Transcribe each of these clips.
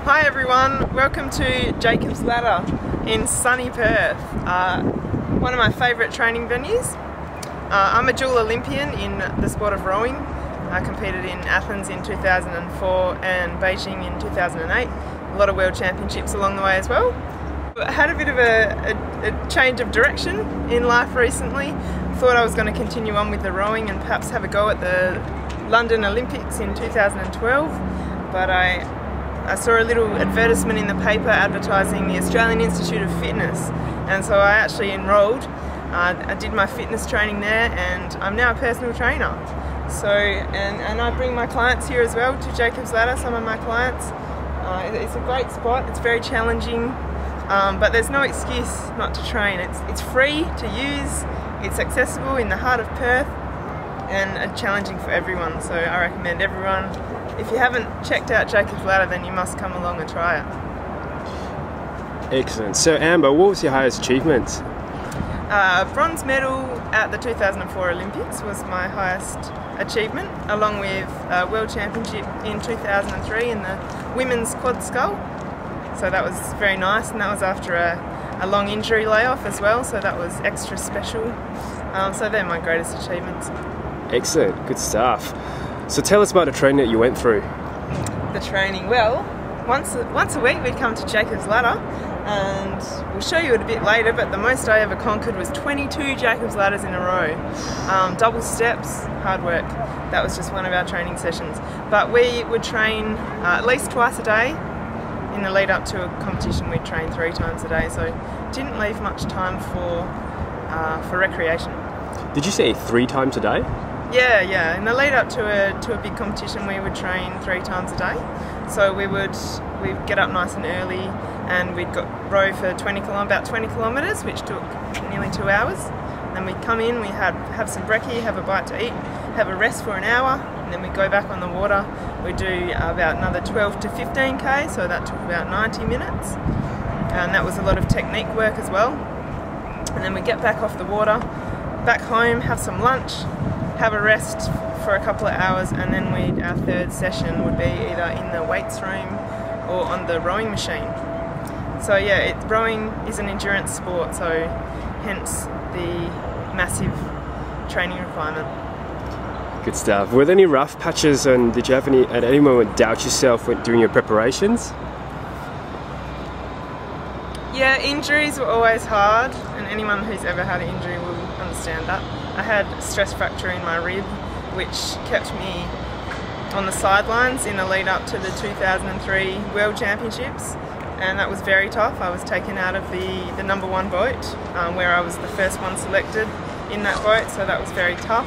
Hi everyone, welcome to Jacob's Ladder in sunny Perth, one of my favourite training venues. I'm a dual Olympian in the sport of rowing. I competed in Athens in 2004 and Beijing in 2008. A lot of world championships along the way as well. I had a bit of a change of direction in life recently. Thought I was going to continue on with the rowing and perhaps have a go at the London Olympics in 2012, but I saw a little advertisement in the paper advertising the Australian Institute of Fitness, and so I actually enrolled. I did my fitness training there and I'm now a personal trainer. So, and I bring my clients here as well to Jacob's Ladder, some of my clients. It's a great spot, it's very challenging, but there's no excuse not to train. It's free to use, it's accessible in the heart of Perth, and challenging for everyone. So I recommend everyone, if you haven't checked out Jacob's Ladder, then you must come along and try it. Excellent. So Amber, what was your highest achievement? Bronze medal at the 2004 Olympics was my highest achievement, along with a World Championship in 2003 in the women's quad scull. So that was very nice, and that was after a long injury layoff as well, so that was extra special. So they're my greatest achievements. Excellent, good stuff. So tell us about the training that you went through. The training, well, once a week we'd come to Jacob's Ladder, and we'll show you it a bit later, but the most I ever conquered was 22 Jacob's Ladders in a row. Double steps, hard work. That was just one of our training sessions. But we would train at least twice a day. In the lead up to a competition we'd train 3 times a day, so didn't leave much time for recreation. Did you say 3 times a day? Yeah. In the lead up to a big competition, we would train 3 times a day. So we'd get up nice and early, and we'd row for about 20 kilometres, which took nearly 2 hours. Then we'd come in, we'd have some brekkie, have a bite to eat, have a rest for an hour, and then we'd go back on the water. We'd do about another 12 to 15k, so that took about 90 minutes. And that was a lot of technique work as well. And then we'd get back off the water, back home, have some lunch, have a rest for a couple of hours, and then our third session would be either in the weights room or on the rowing machine. So yeah, rowing is an endurance sport, so hence the massive training requirement. Good stuff. Were there any rough patches, and did you have at any moment doubt yourself when doing your preparations? Yeah, injuries were always hard, and anyone who's ever had an injury will understand that. I had a stress fracture in my rib, which kept me on the sidelines in the lead up to the 2003 World Championships, and that was very tough. I was taken out of the #1 boat, where I was the first one selected in that boat, so that was very tough.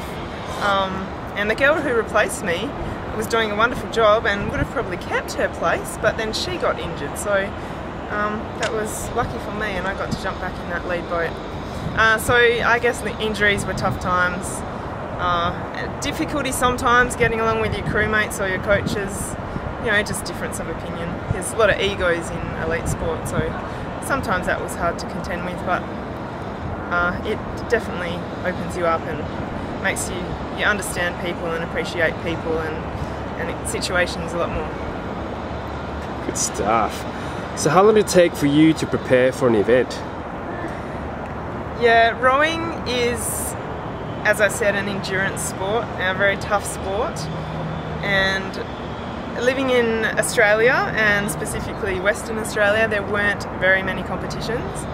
And the girl who replaced me was doing a wonderful job and would have probably kept her place, but then she got injured, so that was lucky for me, and I got to jump back in that lead boat. So I guess the injuries were tough times. Difficulty sometimes getting along with your crewmates or your coaches, just difference of opinion. There's a lot of egos in elite sport, so sometimes that was hard to contend with, but it definitely opens you up and makes you understand people and appreciate people and situations a lot more. Good stuff. So how long did it take for you to prepare for an event? Yeah, rowing is, as I said, an endurance sport, a very tough sport, and living in Australia, and specifically Western Australia, there weren't very many competitions.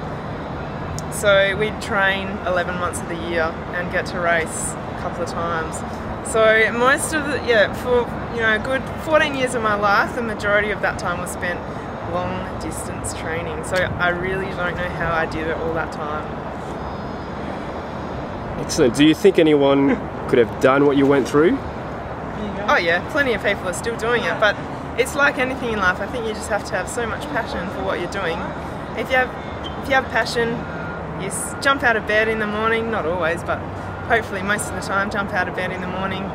So we'd train 11 months of the year and get to race a couple of times. So most of for a good 14 years of my life, the majority of that time was spent long distance training. So I really don't know how I did it all that time. Excellent. Do you think anyone could have done what you went through? Oh yeah, plenty of people are still doing it, but it's like anything in life. I think you just have to have so much passion for what you're doing. If you have passion, you jump out of bed in the morning, not always, but hopefully most of the time, jump out of bed in the morning,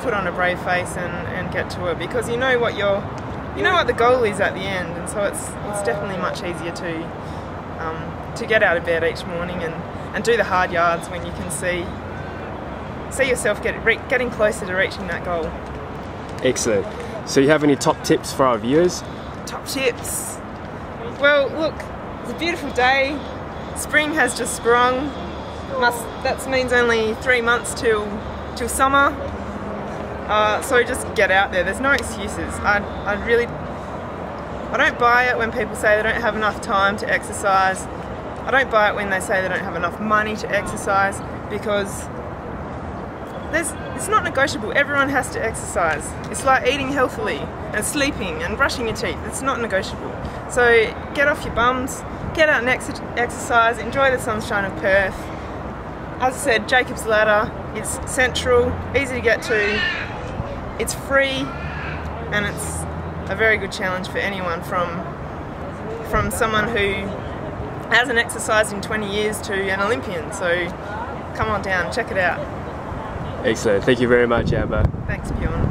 put on a brave face and get to it, because you know what the goal is at the end, and so it's definitely much easier to get out of bed each morning and do the hard yards when you can see yourself getting closer to reaching that goal. Excellent. So you have any top tips for our viewers? top tips. Well, look, it's a beautiful day. Spring has just sprung. That means only 3 months till summer. So just get out there. There's no excuses. I don't buy it when people say they don't have enough time to exercise. I don't buy it when they say they don't have enough money to exercise, because it's not negotiable. Everyone has to exercise. It's like eating healthily and sleeping and brushing your teeth. It's not negotiable. So get off your bums, get out and exercise, enjoy the sunshine of Perth. As I said, Jacob's Ladder, it's central, easy to get to, it's free, and it's a very good challenge for anyone, from someone who hasn't exercised in 20 years to an Olympian. So come on down, check it out. Excellent. Thank you very much, Amber. Thanks, Bjorn.